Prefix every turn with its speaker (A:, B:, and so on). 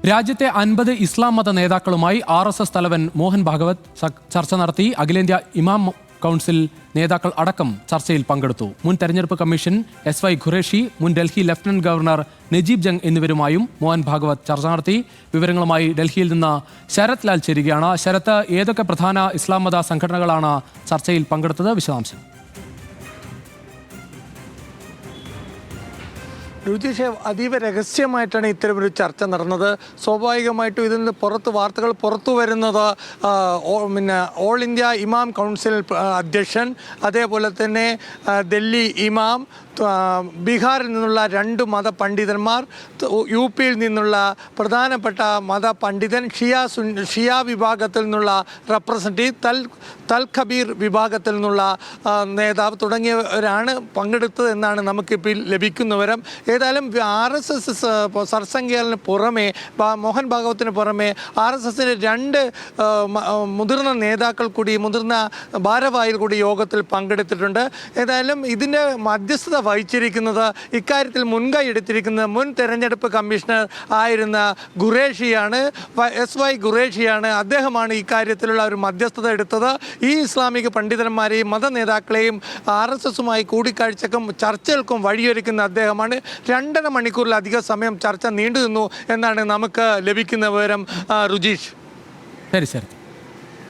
A: രാജ്യത്തെ 50 ഇസ്ലാം മത നേതാക്കളുമായി RSS തലവൻ മോഹൻ ഭാഗവത് ചർച്ച നടത്തി. അഖിലേന്ത്യാ ഇമാം കൗൺസിൽ നേതാക്കൾ അടക്കം ചർച്ചയിൽ പങ്കെടുത്തു. മുൻ തെരഞ്ഞെടുപ്പ് കമ്മീഷൻ SY ഖുറേഷി, മുൻ ഡൽഹി ലഫ്റ്റനന്റ് ഗവർണർ നജീബ് ജംഗ് എന്നിവരുമായും മോഹൻ ഭാഗവത് ചർച്ച നടത്തി. വിവരങ്ങളുമായി ഡൽഹിയിൽ നിന്ന് ശരത് ലാൽ ചേരുകയാണ്. ശരത്ത്, ഏതൊക്കെ പ്രധാന ഇസ്ലാം മത സംഘടനകളാണ് ചർച്ചയിൽ പങ്കെടുത്തത്? വിശദാംശം.
B: രുചിഷ്, അതീവ രഹസ്യമായിട്ടാണ് ഇത്തരമൊരു ചർച്ച നടന്നത്. സ്വാഭാവികമായിട്ടും ഇതിൽ നിന്ന് വാർത്തകൾ പുറത്തു വരുന്നത് ഓൾ ഇന്ത്യ ഇമാം കൗൺസിൽ അധ്യക്ഷൻ, അതേപോലെ തന്നെ ഡൽഹി ഇമാം, ബീഹാറിൽ നിന്നുള്ള 2 മതപണ്ഡിതന്മാർ, UP യിൽ നിന്നുള്ള പ്രധാനപ്പെട്ട മതപണ്ഡിതൻ, ഷിയ വിഭാഗത്തിൽ നിന്നുള്ള റെപ്രസെൻറ്റേറ്റീവ്, തൽ ഖബീർ വിഭാഗത്തിൽ നിന്നുള്ള നേതാവ് തുടങ്ങിയവരാണ് പങ്കെടുത്തത് എന്നാണ് നമുക്കിപ്പോൾ ലഭിക്കുന്ന വിവരം. ഏതായാലും RSS സർസംഘചാലന് പുറമെ, മോഹൻ ഭാഗവത്തിന് പുറമെ RSSന്റെ 2 മുതിർന്ന നേതാക്കൾ കൂടി, മുതിർന്ന ഭാരവാഹികൾ കൂടി യോഗത്തിൽ പങ്കെടുത്തിട്ടുണ്ട്. ഏതായാലും ഇതിൻ്റെ മധ്യസ്ഥത വഹിച്ചിരിക്കുന്നത്, ഇക്കാര്യത്തിൽ മുൻകൈ എടുത്തിരിക്കുന്നത് മുൻ തെരഞ്ഞെടുപ്പ് കമ്മീഷണർ ആയിരുന്ന ഖുറേഷിയാണ്, SY ഖുറേഷിയാണ്. അദ്ദേഹമാണ് ഇക്കാര്യത്തിലുള്ള ഒരു മധ്യസ്ഥത എടുത്തത്. ഈ ഇസ്ലാമിക പണ്ഡിതന്മാരെയും മത നേതാക്കളെയും RSSുമായി കൂടിക്കാഴ്ചക്കും ചർച്ചകൾക്കും വഴിയൊരുക്കുന്ന അദ്ദേഹമാണ്. 2.5 മണിക്കൂറിലധികം സമയം ചർച്ച നീണ്ടു നിന്നു എന്നാണ് നമുക്ക് ലഭിക്കുന്ന വിവരം. രുചീഷ്.
A: ശരി ശരി.